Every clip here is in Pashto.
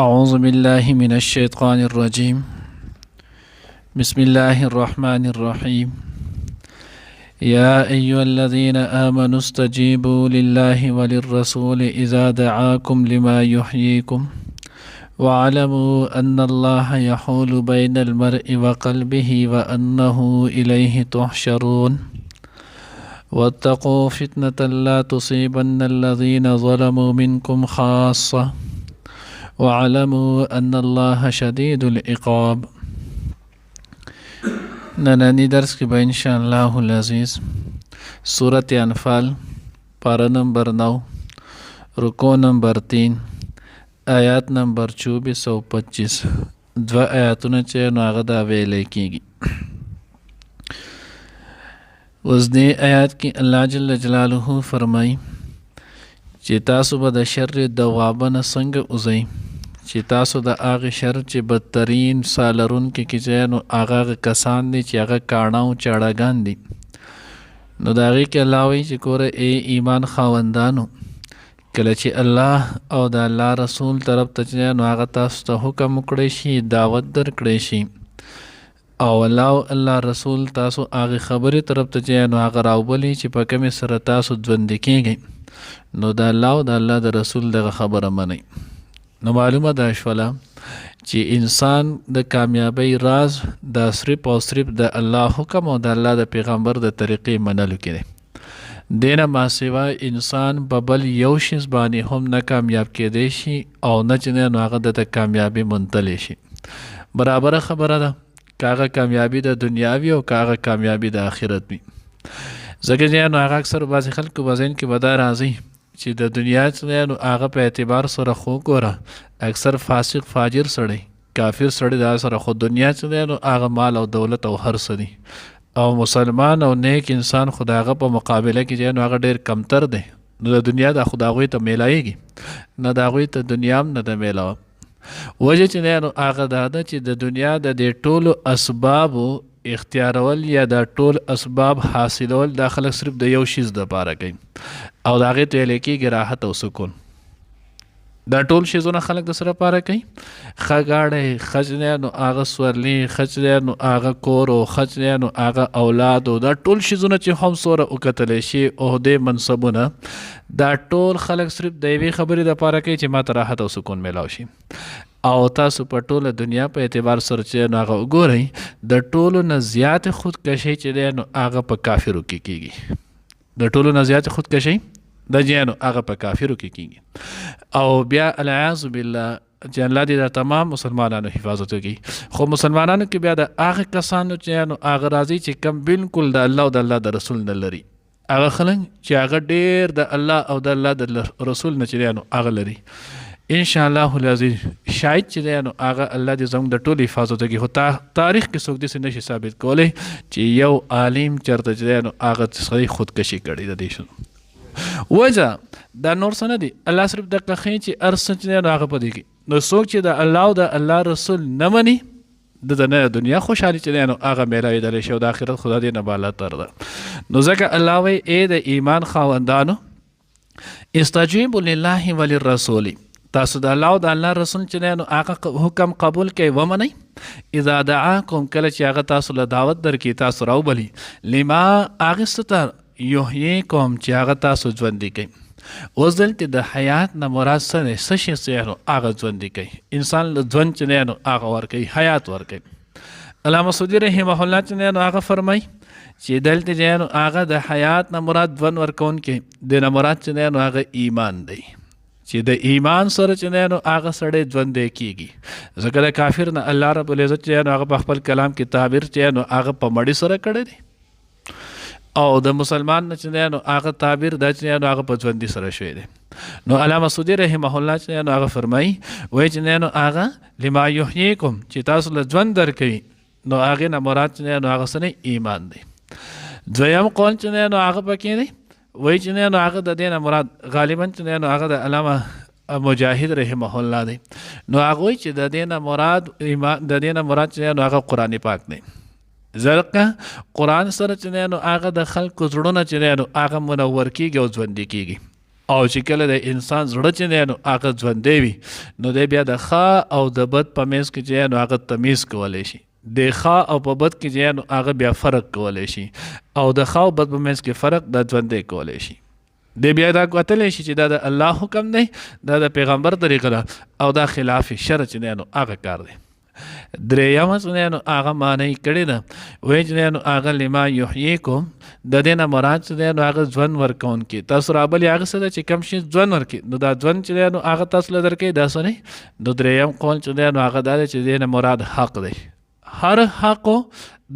أعوذ بالله من الشيطان الرجيم. بسم الله الرحمن الرحيم. يا أيها الذين آمنوا استجيبوا لله وللرسول إذا دعاكم لما يحييكم واعلموا أن الله يحول بين المرء وقلبه وأنه إليه تحشرون واتقوا فتنة لا تصيبن الذين ظلموا منكم خاصة واعلموا أن الله شديد العقاب. نننی درس کی با انشاءاللہ العزیز سورة انفال پارہ نمبر 9 رکو نمبر 3 آیات نمبر 24 و 25 دو آیاتونه چې نو هغه دا ویلی کیږي. اوس دې آیات کې الله جل جلاله فرمایي چې تاسو به د شر دوابه نه څنګه وځئ چې تاسو د هغې شر چې بدترین سالرونکي کې ځای نو هغه کسان دي چې هغه کاڼه او چاړهګان دي. نو د هغې کې الله وایي چې ګوره ای ایمان خاوندانو کله چې الله او د الله رسول طرف ته چې نو هغه تاسو ته حکم وکړی شي دعوت درکړی شي او الله رسول تاسو هغې خبرې طرف ته چې نو هغه راوبلي چې په کومې سره تاسو ژوندي کیږئ نو د الله او د الله د رسول دغه خبره منئ. نو معلومه ده شوله چې انسان د کامیابی راز د صرف او صرف د الله حکم او د الله د پیغمبر د طریقې منلو کې دی. دینه ما سوا انسان په بل یو شیز باندې هم نه کامیاب کېدی شي او نه چې نو هغه د کامیابی منتلی شي. برابره خبره ده که هغه کامیابی د دنیا وي او که هغه کامیابی د آخرت وي. ځکه چې نو هغه اکثر بعضې خلکو په ذهن کې به دا راځي چې د دنیا چې نو هغه په اعتبار سره خو ګوره اکثر فاسق فاجر سړی کافر سړی دا سره خو دنیا چې نو هغه مال او دولت او هر څه دي او مسلمان او نیک انسان خو د هغه په مقابله کې چې نو هغه ډېر کمتر دی. نو د دنیا د خو د هغوی ته میلایږي نه د هغوی ته دنیا هم نه ده میلاوه. وجه چې نو هغه دا ده چې د دنیا د دې ټولو اسبابو اختیارول یا دا ټول اسباب حاصلول دا خلک صرف د یو شیز دپاره کوي او د هغې ته ویلی کېږي راحت او سکون. دا ټول شیزونه خلک د څه لپاره کوي؟ ښه ګاډی، ښه چې دی نو هغه سورلي، ښه چې دی نو هغه کور او ښه چې دی نو هغه اولاد او دا ټول شیزونه چې هم څومره وکتلی شي عهدې منصبونه دا ټول خلک صرف د یوې خبرې دپاره کوي چې ما ته راحت او سکون میلاو شي. او تاسو په ټوله دنیا په اعتبار سره چې نو هغه وګورئ د ټولو نه زیات خودکشي چې دی نو هغه په کافرو کې کیږي. د ټولو نه زیات خودکشي د جنو هغه په کافرو کې کیږي او بیا العیاذ بالله چې الله دې د تمام مسلمانانو حفاظت وکړي. خو مسلمانانو کې بیا د هغه کسانو چې نو هغه راځي چې کم بالکل د الله او د الله د رسول نه لري هغه خلک چې هغه ډېر د الله او د الله د رسول نه چې دی نو هغه لري. انشاءالله العزیز شاید چې دی نو هغه الله دې زموږ د ټولو حفاظت وکړي. خو تاریخ کې څوک داسې نشي ثابت کولی چې یو عالم چېرته چې دی نو هغه صحیح خودکشي کړې د دې شنو وجه دا نور څه نه دي. الله صرف دقه ښیي چې هر څه چې دی نو هغه په دې کې نو څوک چې د الله او د الله رسول نه مني د نه دنیا خوشحالي چې دی نو هغه میلاویدلی شي او د آخرت خدا دې نه بالاتر ده. نو ځکه الله وایي ای د ایمان خاوندانو استجیبوا لله وللرسول تاسو د الله او د الله رسول چې دی نو هغه حکم قبول کوئ ومنئ اذا دعاکم کله چې هغه تاسو له دعوت درکړي تاسو راوبلي لما هغې څه ته یحییکم چې هغه تاسو ژوندي کوي. اوس دلته د حیات نه مراد څه دی؟ څه شی چې نو هغه ژوندي کوي انسان له ژوند چې دی نو هغه ورکوي حیات ورکوي. علامه سعودي رحمه الله چې دی نو هغه فرمایي چې دلته چې نو هغه د حیات نه مراد ژوند ورکوونکی د نه مراد چې دی نو هغه ایمان دی چې د ایمان سره چې دی نو هغه سړی ژوندی کیږي. ځکه د کافر نه الله رب العزت چې نو هغه په خپل کلام کې تعبیر چې نو هغه په مړي سره کړی دی او د مسلمان نه چې دی نو هغه تعبیر دا چې نو هغه په ژوندي سره شوی دی. نو علامه سعودي رحمه الله چې نو هغه فرمایي وایي چې دی نو هغه لما یحییکم چې تاسو له ژوند درکوي نو هغې نه مراد چې دی نو هغه څه دی ایمان دی. دویم قول چې دی نو هغه پکې دی وایي چې دی نو هغه د دې نه مراد غالبا چې دی نو هغه د علامه مجاهد رحمه الله دی. نو هغه وایي چې د دې نه مراد ایمان د دې نه مراد چې نو هغه قرآن پاک دی. ځکه قرآن سره چې دی نو هغه د خلکو زړونه چې دی نو هغه منور کیږي او ژوندي کیږي او چې کله د انسان زړه چې دی نو هغه ژوندی وي نو دی بیا د ښه او د بد په منځ کې چې دی نو هغه تمیز کولی شي، د ښه او په بد کې چې دی نو هغه بیا فرق کولی شي، او د ښه او بد په منځ کې فرق دا ژوندی کولی شي. دی بیا دا کتلی شي چې دا د الله حکم دی، دا د پیغمبر طریقه ده، او دا خلاف شرع چې دی نو هغه کار دی. درېیمه چې دی نو هغه معنی کړې ده، وایي چې دی نو هغه لما یحییکم، د دې نه مراد چې دی نو هغه ژوند ورکوونکي. تاسو رابلې هغه څه ده چې کوم شي ژوند ورکوي، نو دا ژوند چې دی نو هغه تاسو له درکوي، دا څه دی. نو درېیم قول چې دی نو هغه دا دی چې دې نه مراد حق دی. هر حقو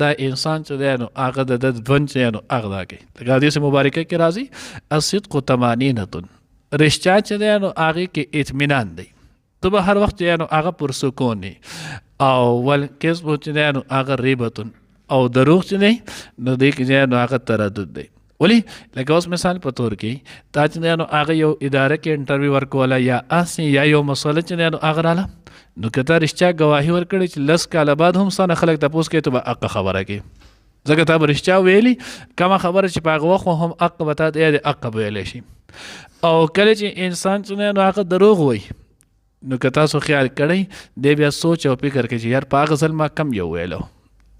دا انسان چې دی نو هغه د ژوند چې دی نو هغه دا کوي. لکه حدیث مبارکه کې راځي الصدق طمانینة، رښتیا چې دی نو هغې کې اطمینان دی، ته به هر وخت چې نو هغه پرسکون دی. او والکذب چې دی نو هغه ریبتون، او دروغ چې دی نو دې کې چې نو هغه تردد دی. ولې لکه اوس مثال په طور کې تا چې دی نو هغه یو اداره کې انټرویو ورکوله یا اسې یا یو مسله چې دی نو هغه راله، نو که ته رښتیا ګواهي ورکړې چې 10 کاله بعد هم ستانه خلک تپوس کوي، ته به حق خبره کوې، ځکه تا به رښتیا ویلي. کومه خبره چې په هغه وخت هم حق به تا ته د حق ویلی شي. او کله چې انسان چې دی نو هغه دروغ وایي، نو که تاسو خیال کړئ دی بیا سوچ او فکر کوي چې یار په هغه ځل ما کم یو ویلو،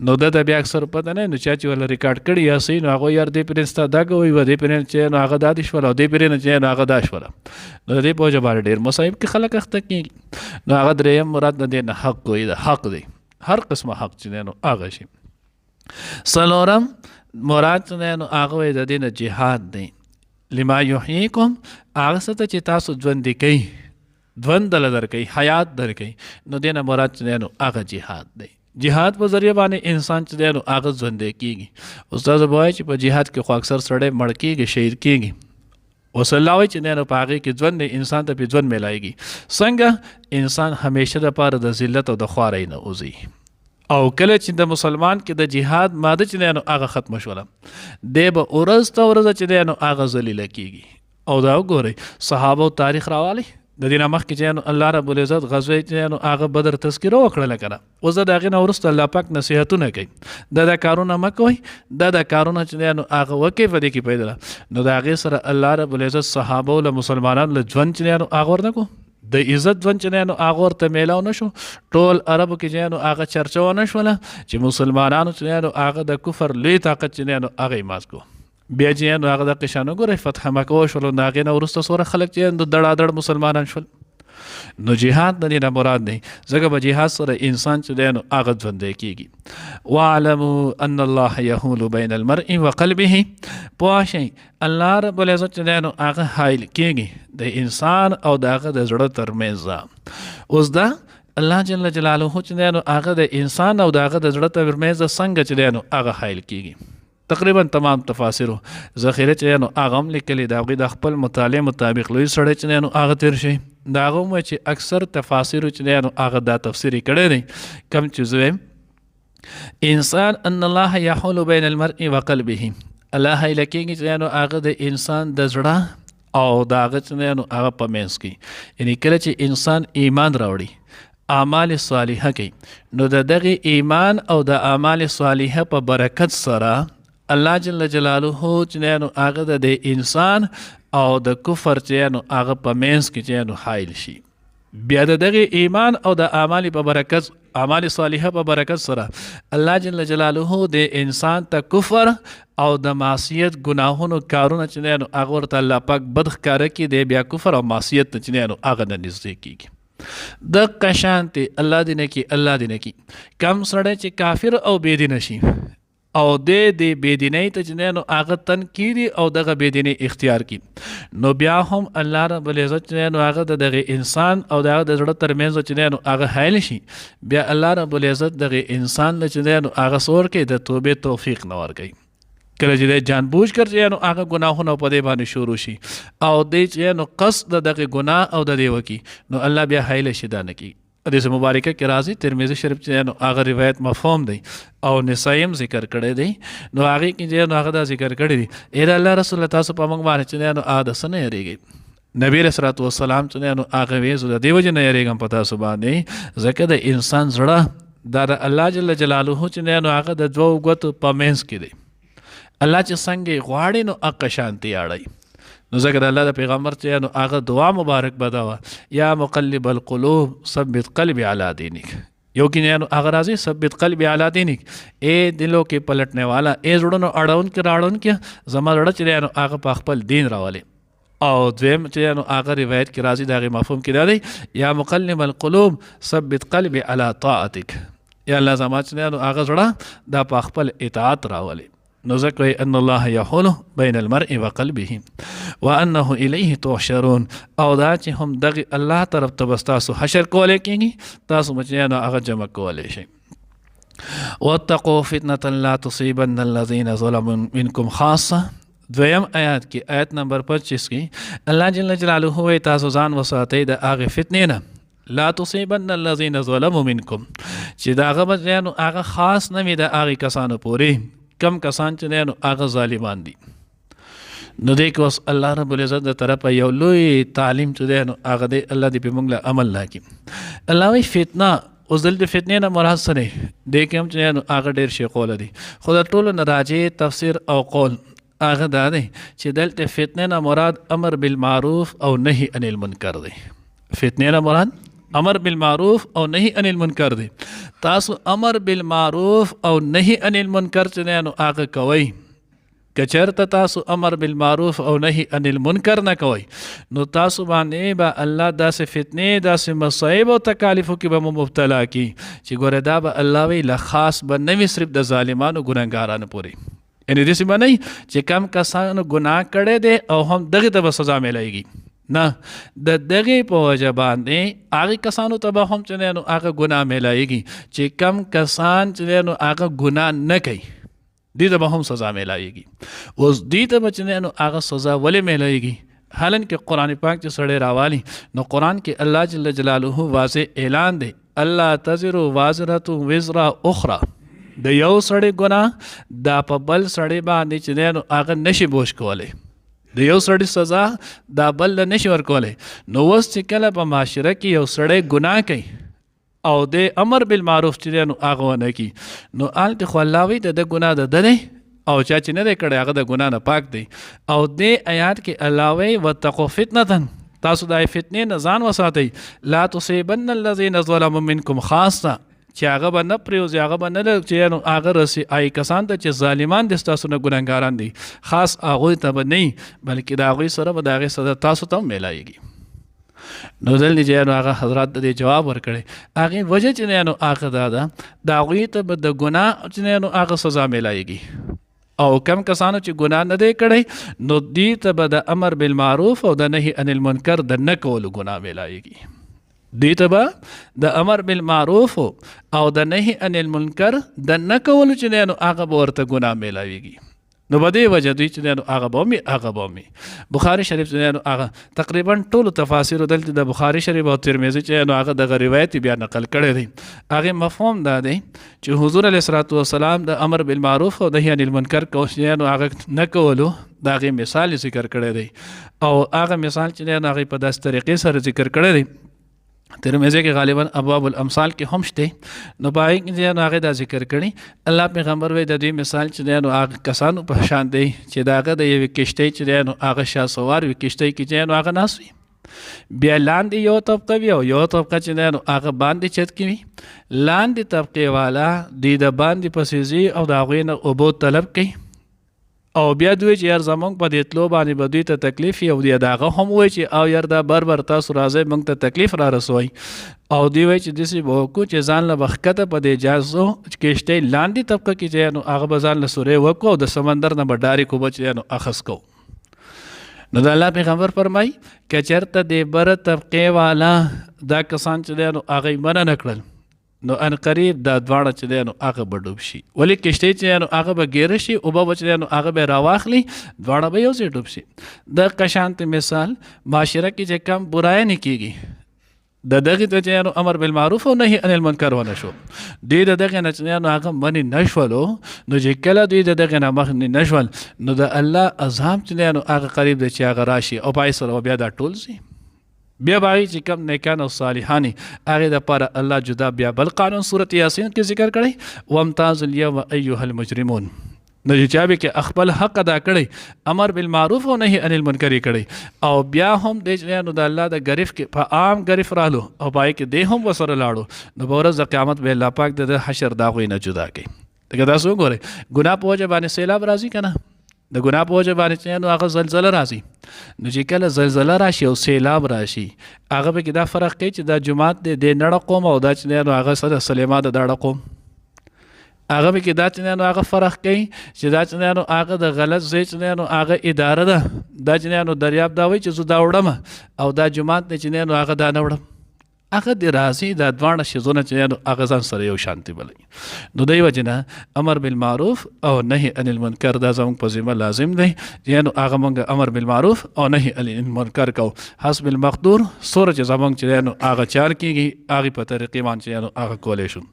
نو د بیا اکثر پته نه، نو چا چې ولا ریکارډ کړي یا صحیح، نو هغه یار دې پرې ستا دا کوي و دې پرې چې نو هغه دا دې شوله، او دې پرې نه چې نو هغه دا شوله، نو دې په وجه باندې ډېر مصایب کې خلک اخته کېږي. نو هغه درېیم مراد د دې نه حق وایي، د حق دی، هر قسمه حق چې دی نو هغه شي. څلورم مراد چې دی نو هغه وایي د دې نه جهاد دی. لما یحییکم، هغه څه ته چې تاسو ژوندي کوي، ژوند دله درکوي، حیات درکوي، نو دې نه مراد چې دی نو هغه جهاد دی. جهاد په ذریعه باندې انسان چې دی نو هغه ژوندی کېږي. استاد وایي چې په جهاد کې خو اکثر سړی مړ کېږي، شهید کېږي. اوس الله وایي چې دی نو په هغې کې ژوند دی، انسان ته پې ژوند میلایږي. څنګه انسان همیشه دپاره د ذلت او د خوارۍ نه وځي، او کله چې د مسلمان کې د جهاد ماده چې دی نو هغه ختمه شوله، دی به ورځ ته ورځ چې دی نو هغه ذلیله کېږي. او دا وګورئ صحابه تاریخ راوالی، د دې نه مخکې چې نو الله رب العزت غزوه چې نو هغه بدر تذکره وکړله که نه، اوس د هغې نه وروسته الله پاک نصیحتونه کوي، دا کارونه مه کوئ، دا کارونه چې دی نو هغه وکړئ په دې کې پیدله. نو د هغې سره الله رب العزت صحابو له مسلمانانو له ژوند چې دی نو هغه ورنه کو، د عزت ژوند چې دی نو هغه ورته میلاو نه شو. ټول عربو کې چې نو هغه چرچه ونه شوله چې مسلمانانو چې دی نو هغه د کفر لوی طاقت چې دی نو هغه یې مات کو. بیا چې نو هغه د قشانه ګورئ فتح مکه وشول، نو هغې نه وروسته څومره خلک چې نو دړادړ مسلمانان شول. نو جهاد د دې نه مراد دی، ځکه په جهاد سره انسان چې دی نو هغه ژوندی کېږي. واعلموا ان الله یحول بین المرء وقلبه، پوه شئ الله رب العزت چې دی نو هغه حایل کېږي د انسان او د هغه د زړه ترمنځ. اوس دا الله جل جلاله چې دی نو هغه د انسان او د هغه د زړه ترمنځ څنګه چې دی نو هغه حایل کېږي. تقریبا تمام تفاسیرو ذخیره چې نو هغه هم لیکلي، د هغوی د خپل مطالعې مطابق لوی سړی چې نو هغه تېر شي، د هغه هم چې اکثر تفاسیرو چې نو هغه دا تفسیر یې کړی دی. کم چې زه وایم انسان ان الله یحول بین المرء وقلبه، الله حایله کېږي چې نو هغه د انسان د زړه او د هغه چې نو هغه په منځ کې، یعنې کله چې انسان ایمان راوړي، اعمال صالحه کوي، نو د دغې ایمان او د اعمال صالحه په برکت سره الله جل جلاله چې نو هغه د انسان او د کفر چې نو هغه په منځ کې چې نو حایل شي. بیا د دغې ایمان او د اعمال په برکت، اعمال صالحه په برکت سره الله جل جلاله د انسان ته کفر او د معصیت ګناهونو کارونه چې نو هغه ورته الله پاک بد ښکاره کړي، دی بیا کفر او معصیت ته چې نو هغه نه نږدې کېږي. د قشانتې الله دې نه کړي، الله دې نه کړي کم سړی چې کافر او بېدینه شي او د بېدینۍ ته چې نو هغه تن کیږي او دغه بېدینۍ اختیار کړي، نو بیا هم الله رب العزت چې نو هغه د دغه انسان او د هغه د زړه ترمنځ چې نو هغه حایل شي، بیا الله رب العزت دغه انسان چې نو هغه څه ورکوي، د توبې توفیق نه ورکوي. کله چې دی جان بوجھ کر چې نو هغه ګناهونه په دې باندې شروع شي او دی چې نو قصد د دغه ګناه او د دې وکړي، نو الله بیا حایله شي دا نه کړي. حدیث مبارکه کې راځي، ترمذی شریف چې نو هغه روایت مفهوم دی او نسائی هم ذکر کړی دی، نو هغې کې چې نو هغه دا ذکر کړی دی، ای د الله رسول تاسو په موږ باندې چې نو د څه نه یېرېږئ؟ نبی علیه صلات وسلام چې نو هغه ویې زه د دې وجې نه یېرېږم په تاسو باندې، ځکه د انسان زړه دا د الله جل جلاله چې نو هغه د دوو ګوتو په منځ کې دی. الله چې څنګه یې غواړي نو هغه شانتې اړوي. نو ځکه د الله د پیغمبر چې نو هغه دعا مبارک به دا وه یا مقلب القلوب ثبت قلبی علی دینک یو کې نو هغه راځي ثبت قلبی علی دینک اے دلو کې پلټنے والا اے زړونو اړون کې راړون کې زما زړه چې نو هغه په خپل دین راولي او دویم چې نو هغه روایت کې راځي د هغې مفهوم کې دا دی یا مقلب القلوب ثبت قلبی علی طاعتک یا الله زما چې نو هغه زړه دا په خپل اطاعت راولي نو ذکر ان الله یحول بین المرء وقلبه وانه الیه تحشرون او دا چې هم دغه الله طرف ته بس تاسو حشر کولی کېږي تاسو چې نو هغه جمع کولی شئ واتقوا فتنة لا تصيبن الذين ظلموا منكم خاصة دویم آیات کې آیت نمبر 25 کې الله جل جلاله وایي تاسو ځان وساتئ د هغې فتنې نه لا تصيبن الذين ظلموا منكم چې د هغه به نو هغه خاص نه وي د هغې کسانو پورې کم کسان چې دی نو هغه ظالمان دي نو دی که اوس الله رب العزت د طرفه یو لوی تعلیم چې دی نو هغه دی الله دې په موږ له عمل راکړي الله وایي فتنه اوس دلته فتنې نه مراد څه دی دی کې هم چې دی نو هغه ډېر شي قوله دي خو د ټولو نه راجع تفسیر او قول هغه دا دی چې دلته فتنې نه مراد امر بالمعروف او نهي عن المنکر دی فتنې نه مراد امر بالمعروف او نهي عن المنکر دی تاسو امر بالمعروف او نهي عن المنکر چې دی نو هغه کوئ که چېرته تاسو امر بالمعروف او نهي عن المنکر نه کوئ نو تاسو باندې به الله داسې فتنې داسې مصایب او تکالیفو کې به مو مبتلا کي چې ګوره دا به الله وی له خاص به نه وي صرف د ظالمانو ګناهګارانو پورې یعنې داسې به نه وي چې کم کسانو ګناه کړی دی او هم دغې ته به سزا میلایږي نه د دغې په وجه باندې هغې کسانو ته به هم چې دی نو هغه ګناه میلایږي چې کم کسان چې دی نو هغه ګناه نه کوي دې ته به هم سزا میلایږي اوس دې ته به چې دی نو هغه سزا ولې میلایږي حالن کې قرآن پاک چې سړی راوالي نو قرآن کې الله جل جلاله واضح اعلان دی الله تزر وازرة وزر اخرى د یو سړی ګناه دا په بل سړی باندې چې دی نو هغه نشي بوج کولی د یو سړي سزا دا بل له نشي ورکولی نو اوس چې کله په معاشره کې یو سړی ګناه کوي او د امر بالمعروف چې دی نو هغه ونه کړي نو هلته خو الله وایي د ده ګناه د ده دی او چا چې نه دی کړی هغه د ګناه نه پاک دی او دې آیات کې الله وایي واتقوا فتنة تاسو د فتنې نه ځان وساتئ لا تصيبن الذين ظلموا منكم خاصة چې هغه به نه پرېوځي هغه به نه چې نو هغه رسي آی کسان ته چې ظالمان دي ستاسو نه ګناهګاران دي خاص هغوی ته به نه وي بلکې د هغوی سره به د هغې سزا تاسو ته هم میلایږي نو دلته چې نو هغه حضرات د دې جواب ورکړی هغې وجه چې نو هغه دا ده د هغوی ته به د ګناه چې نو هغه سزا میلایږي او کم کسانو چې ګناه نه دی کړی نو دې ته به د امر بالمعروف او د نهي عن المنکر د نه کولو ګناه میلایږي دې ته به د امر بالمعروف او د نهي عن المنکر د نه کولو چې دی نو هغه به ورته ګناه میلاویږي نو په دې وجه دوی چې دی نو هغه به ومي بخاري شریف چې دی نو هغه تقریبا ټولو تفاسیرو دلته د بخاري شریف او ترمذي چې نو هغه دغه روایت بیا نقل کړی دی هغې مفهوم دا دی چې حضور علیه الصلاة والسلام د امر بالمعروف او نهي عن المنکر چې نو هغه نه کولو د هغې مثال ذکر کړی دی او هغه مثال چې دی نو هغې په داسې طریقې سره ذکر کړی دی ترمذی کې غالبا ابواب الامثال کې هم شته نو پای کې نو هغه دا ذکر کړي الله پیغمبر وایي د دې مثال چې دی نو هغه کسانو په شان دی چې د هغه د یوې کشتۍ چې دی نو هغه شاه سوار وي کشتۍ کې چې نو هغه ناست وي بیا لاندې یو طبقه وي او یو طبقه چې دی نو هغه باندې چت کې وي لاندې طبقې والا دوی د باندې پسې ځي او د هغوی نه اوبو طلب کوي او بیا دوی چې یار زمونږ په دې تلو باندې به دوی ته تکلیف وي او دوی د هغه هم وایي چې او یار دا بر تاسو راځئ موږ ته تکلیف را رسوئ او دوی وایي چې داسې به وکړو چې ځان له به ښکته په دې جهازو کشتۍ لاندې طبقه کې چې نو هغه به ځان له سورې وکړو او د سمندر نه به ډارې اوبه چې نو اخذ کوو نو د الله پیغمبر فرمایي که چېرته د بره طبقې والا دا کسان چې دی نو هغه یې منع نه کړل نو ان قریب دا دواړه چې دی نو هغه به ډوب شي ولې کشتۍ چې نو هغه به ګیره شي اوبه به چې دی نو هغه به راواخلي دواړه به یو ځای ډوب شي د قشانت مثال معاشره کې چې کم برایه نه کېږي د دغې ته چې نو امر بالمعروف او نهي عن المنکر ونه شو دوی د دغې نه چې نو هغه منې نه شولو نو چې کله دوی د دغې نه مخنې نه شول نو د الله عذاب چې دی نو هغه قریب دی چې هغه راشي او پای سره بیا دا ټول شي بیا باغی چې کم نیکان او صالحانی هغې دپاره الله جدا بیا بل قانون صورت یاسین کې ذکر کړی وامتاز اليوم ایها المجرمون نو چې چا به کې خپل حق ادا کړی امر بالمعروف او نهي عن المنکر کړی او بیا هم د نو د الله د غریف کې په عام غریف رالو او پای کې د هم وسره لاړو نو ورځ د قیامت به الله پاک د حشر دا غوي نه جدا کړي. دغه تاسو ګورئ ګناه په وجه باندې سیلاب راځي کنه د ګناه په وجه باندې نو هغه زلزلہ راځي نو چې کله زلزلہ راشي او سیلاب راشي هغه به کې دا فرق کوي چې دا جماعت د نړ قوم او دا چې نو هغه سره سلیما د دړ قوم هغه به کې دا چې نو هغه فرق کوي چې دا چې نو هغه د غلط ځای چې نو هغه اداره ده دا چې نو دریاب دا وایي چې زه دا وړم او دا جماعت چې نو هغه دا نه وړم هغه د راځي دا دواړه شیزونه چې هغه ځان سره یو شانتي بلي نو دی وجه نه امر بالمعروف او نهي عن المنکر دا زموږ په ذمه لازم دی چې هغه موږ امر بالمعروف او نهي عن المنکر کو حسب المقدور سوره چې زموږ چې هغه چار کیږي هغه په طریقې باندې چې هغه کولای شو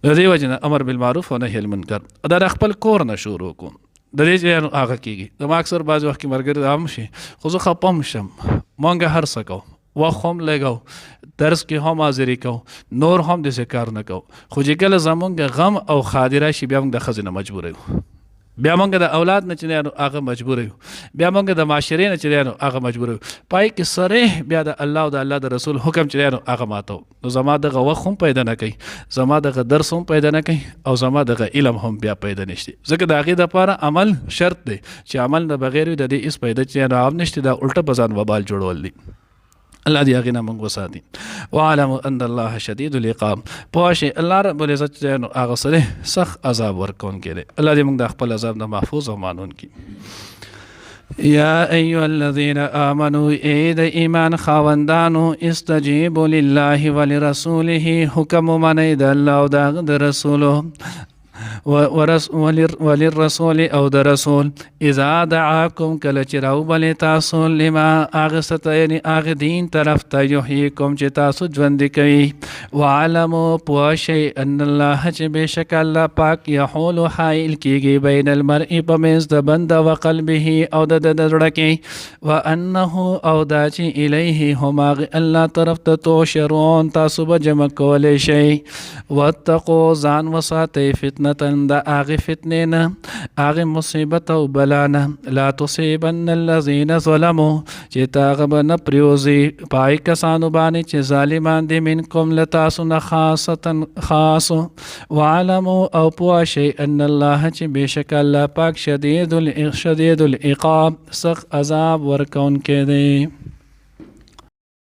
د دې وجه نه امر بالمعروف او نهي عن المنکر دا خپل کور نه شروع کوم د دې چې هغه کیږي د ما اکثر بعض وخت کې مرګ عام شي خو زه خپم شم مونږ هر څه کوو وخت هم لګو درس کې هم حاضري کو نور هم داسې کار نه کو خو چې کله زمونږ غم او خادره شي بیا موږ د ښځې نه مجبور یو بیا موږ د اولاد نه چې هغه مجبور یو بیا موږ د معاشرې نه چې هغه مجبور یو پای کې صریح بیا د الله او د الله د رسول حکم چې هغه ماتو نو زما دغه وخت هم پیدا نه کوي زما دغه درس هم پیدا نه کوي او زما دغه علم هم بیا پیدا نشته ځکه د هغې دپاره عمل شرط دی چې عمل نه بغیر د دې هېڅ پیدا چې عام نشته دا الټه په ځان وبال جوړول دي الله دې هغې نه موږ وساتي. واعلموا ان الله شدید العقاب پوه شئ الله رب العزت چې نو هغه سره سخت عذاب ورکوونکی دی. الله دې موږ د خپل عذاب نه محفوظ او مانونکي. یا ایها الذین آمنوا ای د ایمان خاوندانو استجیبوا لله ولرسوله حکم منئ د الله او د رسولو وللرسول او د رسول اذا دعاکم کله چې راوبلې تاسو لما هغه څه ته یعنې هغه دین طرف ته یحییکم چې تاسو ژوندي کوي وعلموا پوه شئ ان الله چې بېشک الله پاک یحول حایل کیږي بین المرء په منځ د بنده و قلبه او د زړه کې وانه او دا چې الیه هم هغه الله طرف ته تحشرون تاسو به جمع کولی شئ واتقوا ځان وساتئ فتنه د هغې فتنې نه هغې مصیبت او بلا نه لا تصیبن الذین ظلموا چې تا هغه به نه پرېوځي په هغې کسانو باندې چې ظالمان دي منکم له تاسو نه خاص وعلموا او پوه شئ ان الله چې بېشک الله پاک شدید العقاب سخت عذاب ورکوونکی دی.